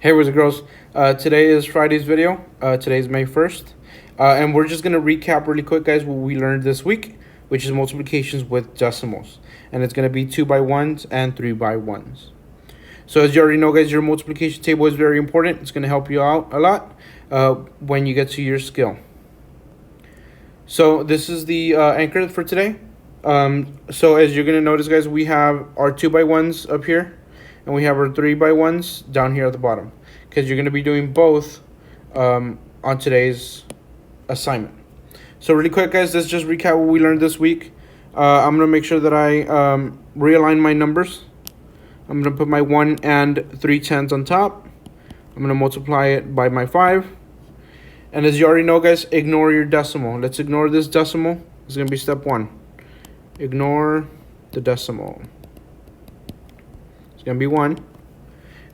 Hey, what's it, girls? Today is Friday's video. Today's May 1st. And we're just going to recap really quick, guys, what we learned this week, which is multiplications with decimals. And it's going to be 2 by 1s and 3 by 1s. So as you already know, guys, your multiplication table is very important. It's going to help you out a lot when you get to your skill. So this is the anchor for today. So as you're going to notice, guys, we have our 2 by 1s up here. And we have our 3 by 1s down here at the bottom. Because you're going to be doing both on today's assignment. So really quick, guys, let's just recap what we learned this week. I'm going to make sure that I realign my numbers. I'm going to put my 1 and 3/10 on top. I'm going to multiply it by my 5. And as you already know, guys, ignore your decimal. Let's ignore this decimal. It's going to be step 1. Ignore the decimal. Gonna be 1.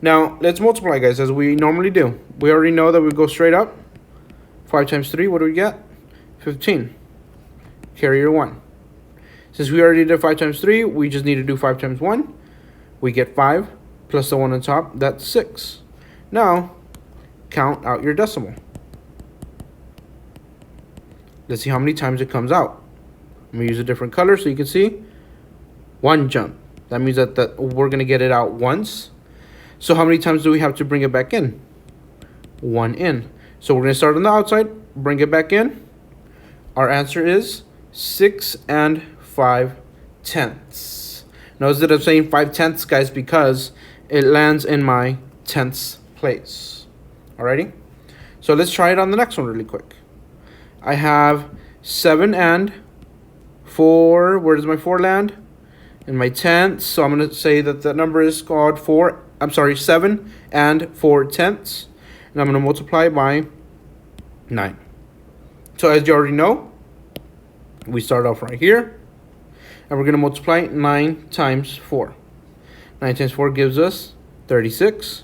Now let's multiply, guys, as we normally do. We already know that we go straight up. 5 times 3, what do we get? 15. Carry your 1. Since we already did 5 times 3, we just need to do 5 times 1. We get 5 plus the 1 on top. That's 6. Now count out your decimal. Let's see how many times it comes out. I'm gonna use a different color so you can see. 1 jump. That means that we're going to get it out once. So how many times do we have to bring it back in? 1 in. So we're going to start on the outside, bring it back in. Our answer is 6 5/10. Notice that I'm saying 5/10, guys, because it lands in my tenths place. Alrighty? So let's try it on the next one really quick. I have 7 and 4. Where does my 4 land? In my tenths, so I'm going to say that the number is called 7 and 4/10. And I'm going to multiply by 9. So as you already know, we start off right here. And we're going to multiply 9 times 4. 9 times 4 gives us 36.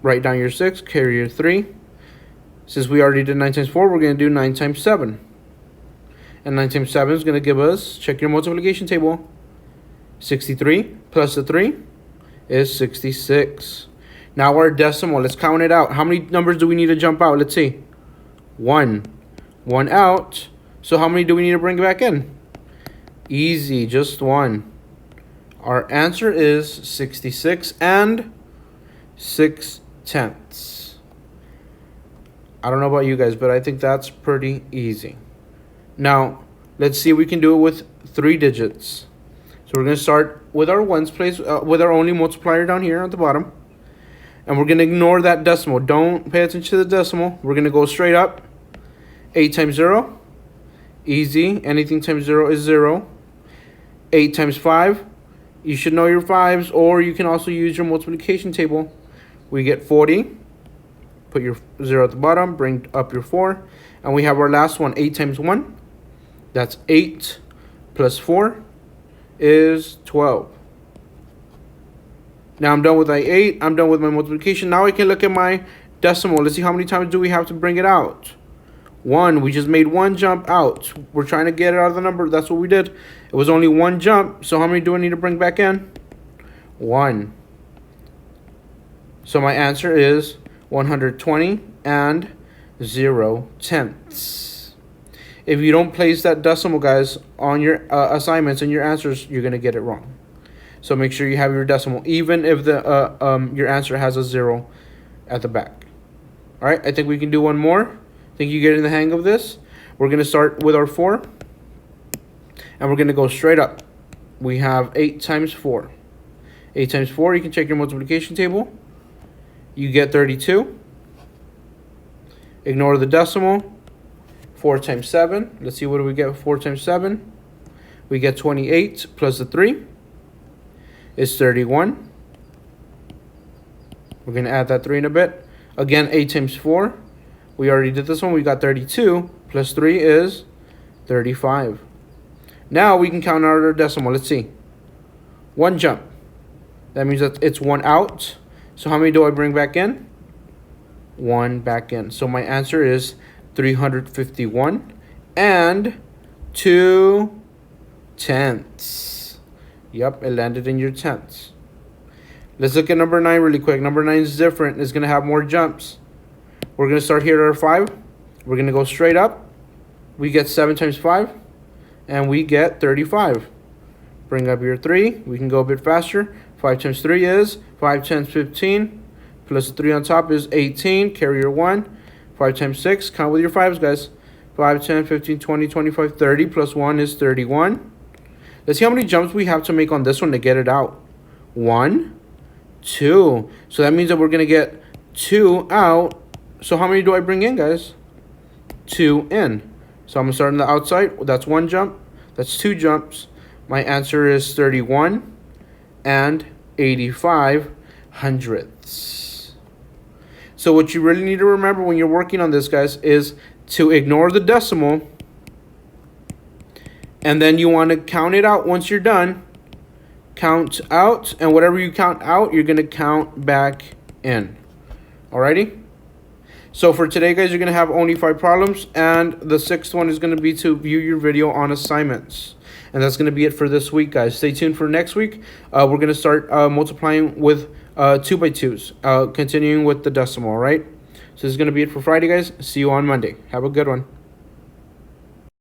Write down your 6, carry your 3. Since we already did 9 times 4, we're going to do 9 times 7. And 9 times 7 is going to give us, check your multiplication table, 63 plus the 3 is 66. Now our decimal, let's count it out. How many numbers do we need to jump out? Let's see. 1. 1 out. So how many do we need to bring back in? Easy, just 1. Our answer is 66 and 6/10. I don't know about you guys, but I think that's pretty easy. Now, let's see if we can do it with 3 digits. So we're going to start with our ones place, with our only multiplier down here at the bottom. And we're going to ignore that decimal. Don't pay attention to the decimal. We're going to go straight up. 8 times 0. Easy. Anything times 0 is 0. 8 times 5. You should know your 5s, or you can also use your multiplication table. We get 40. Put your 0 at the bottom. Bring up your 4. And we have our last one, 8 times 1. That's 8 plus 4. Is 12. Now I'm done with my 8. I'm done with my multiplication. Now I can look at my decimal. Let's see how many times do we have to bring it out. 1. We just made 1 jump out. We're trying to get it out of the number. That's what we did. It was only 1 jump. So how many do I need to bring back in? 1. So my answer is 120 and 0/10. If you don't place that decimal, guys, on your assignments and your answers, you're going to get it wrong. So make sure you have your decimal, even if the your answer has a 0 at the back. All right, I think we can do one more. I think you're getting the hang of this. We're going to start with our 4. And we're going to go straight up. We have 8 times 4. 8 times 4, you can check your multiplication table. You get 32. Ignore the decimal. 4 times 7. Let's see, what do we get? 4 times 7. We get 28 plus the 3 is 31. We're going to add that 3 in a bit. Again, 8 times 4. We already did this one. We got 32 plus 3 is 35. Now we can count out our decimal. Let's see. 1 jump. That means that it's 1 out. So how many do I bring back in? 1 back in. So my answer is 351 and 2/10. Yep, it landed in your tenths. Let's look at number 9 really quick. Number 9 is different. It's going to have more jumps. We're going to start here at our 5. We're going to go straight up. We get 7 times 5. And we get 35. Bring up your 3. We can go a bit faster. 5 times 3 is 5 times 15. Plus 3 on top is 18. Carry your 1. 5 times 6. Count with your 5s, guys. 5, 10, 15, 20, 25, 30. Plus 1 is 31. Let's see how many jumps we have to make on this one to get it out. 1, 2. So that means that we're going to get 2 out. So how many do I bring in, guys? 2 in. So I'm going to start on the outside. That's 1 jump. That's 2 jumps. My answer is 31 and 85 hundredths. So what you really need to remember when you're working on this, guys, is to ignore the decimal. And then you want to count it out once you're done. Count out, and whatever you count out, you're going to count back in. Alrighty? So for today, guys, you're going to have only 5 problems, and the 6th one is going to be to view your video on assignments. And that's going to be it for this week, guys. Stay tuned for next week. We're going to start multiplying with 2 by 2s, continuing with the decimal, all right? So this is going to be it for Friday, guys. See you on Monday. Have a good one.